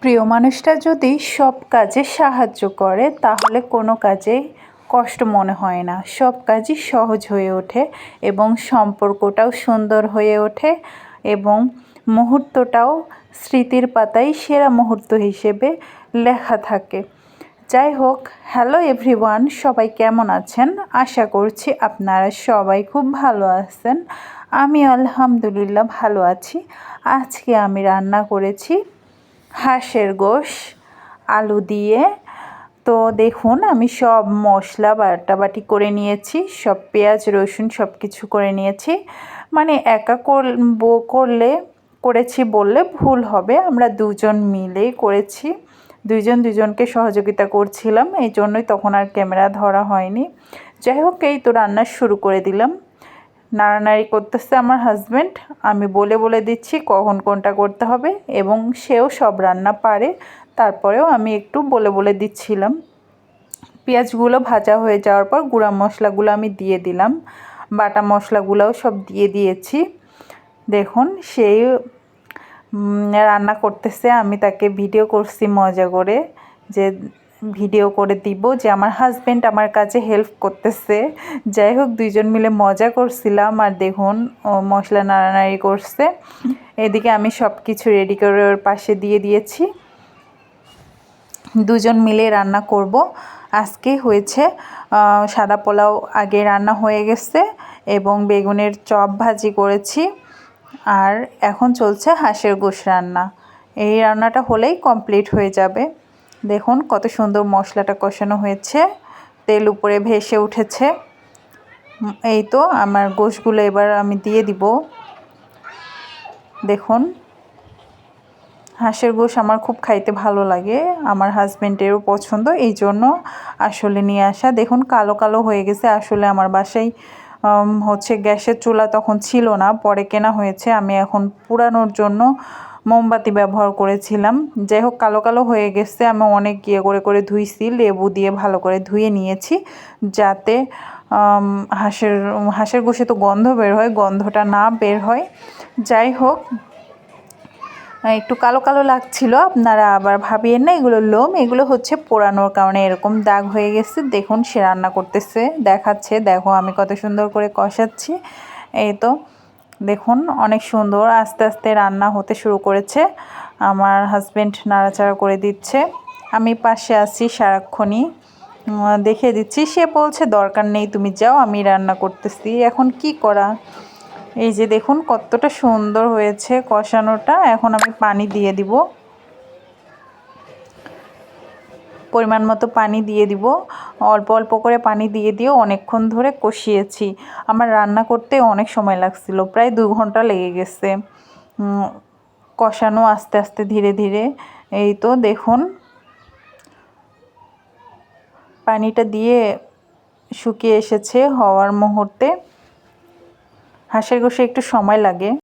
প্রিয় মানুষটা যদি সব কাজে সাহায্য করে তাহলে কোনো কাজেই কষ্ট মনে হয় না, সব কাজই সহজ হয়ে ওঠে এবং সম্পর্কটাও সুন্দর হয়ে ওঠে এবং মুহূর্তটাও স্মৃতির পাতায় সেরা মুহূর্ত হিসেবে লেখা থাকে। যাই হোক, হ্যালো এভরিওয়ান, সবাই কেমন আছেন? আশা করছি আপনারা সবাই খুব ভালো আছেন। আমি আলহামদুলিল্লাহ ভালো আছি। আজকে আমি রান্না করেছি হাঁসের গোশ আলু দিয়ে। তো দেখুন, আমি সব মশলা বাটাবাটি করে নিয়েছি, সব পেঁয়াজ রসুন সব কিছু করে নিয়েছি। মানে একা করেছি বললে ভুল হবে, আমরা দুজন মিলেই করেছি, দুজনকে সহযোগিতা করছিলাম, এই জন্যই তখন আর ক্যামেরা ধরা হয়নি। যাই হোক, এই তো রান্না শুরু করে দিলাম। নাড়ানাড়ি করতেছে আমার হাজব্যান্ড, আমি বলে বলে দিচ্ছি কখন কোনটা করতে হবে এবং সেও সব রান্না পারে, তারপরেও আমি একটু বলে বলে দিচ্ছিলাম। পেঁয়াজগুলো ভাজা হয়ে যাওয়ার পর গুঁড়া মশলাগুলো আমি দিয়ে দিলাম, বাটা মশলাগুলোও সব দিয়ে দিয়েছি। দেখুন, সেই রান্না করতেছে, আমি তাকে ভিডিও করছি মজা করে, যে ভিডিও করে দিব যে আমার হাজব্যান্ড আমার কাছে হেল্প করতেছে। যাই হোক, দুইজন মিলে মজা করছিলাম। আর দেখুন, ও মশলা নাড়ানাড়ি করছে, এদিকে আমি সব কিছু রেডি করে ওর পাশে দিয়ে দিয়েছি। দুজন মিলে রান্না করব। আজকে হয়েছে সাদা পোলাও, আগে রান্না হয়ে গেছে, এবং বেগুনের চপ ভাজি করেছি, আর এখন চলছে হাঁসের গোশ রান্না। এই রান্নাটা হলেই কমপ্লিট হয়ে যাবে। দেখুন কত সুন্দর মশলাটা কষানো হয়েছে, তেল উপরে ভেসে উঠেছে। এই তো আমার গোশগুলো এবার আমি দিয়ে দিব। দেখুন, হাঁসের গোশ আমার খুব খাইতে ভালো লাগে, আমার হাজব্যান্ডেরও পছন্দ, এই জন্য আসলে নিয়ে আসা। দেখুন কালো কালো হয়ে গেছে, আসলে আমার বাসায় হচ্ছে গ্যাসের চুলা তখন ছিল না, পরে কেনা হয়েছে। আমি এখন পুরানোর জন্য মোমবাতি ব্যবহার করেছিলাম। যাই হোক, কালো কালো হয়ে গেছে। আমি অনেক করে ধুইছি, লেবু দিয়ে ভালো করে ধুয়ে নিয়েছি, যাতে হাঁসের গোশে তো গন্ধ বের হয়, গন্ধটা না বের হয়। যাই হোক, একটু কালো কালো লাগছিল, আপনারা আবার ভাবিয়েন না এগুলো লোম, এগুলো হচ্ছে পোড়ানোর কারণে এরকম দাগ হয়ে গেছে। দেখুন সে রান্না করতেছে, দেখাচ্ছে, দেখো আমি কত সুন্দর করে কষাচ্ছি। এই তো দেখুন, অনেক সুন্দর আস্তে আস্তে রান্না হতে শুরু করেছে। আমার হাজব্যান্ড নাড়াচাড়া করে দিচ্ছে, আমি পাশে আছি সারাক্ষণই দেখে দিচ্ছি। সে বলছে দরকার নেই, তুমি যাও, আমি রান্না করতেছি। এখন কি করা। এই যে দেখুন কতটা সুন্দর হয়েছে কষানোটা। এখন আমি পানি দিয়ে দিব, পরিমাণ মতো পানি দিয়ে দিব, অল্প অল্প করে পানি দিয়ে দিয়ে অনেকক্ষণ ধরে কষিয়েছি। আমার রান্না করতে অনেক সময় লাগছিল, প্রায় 2 ঘন্টা লেগে গেছে কষানো আস্তে আস্তে ধীরে ধীরে। এই তো দেখুন, পানিটা দিয়ে শুকিয়ে এসেছে হওয়ার মুহূর্তে। হাঁসের গোশে একটু সময় লাগে।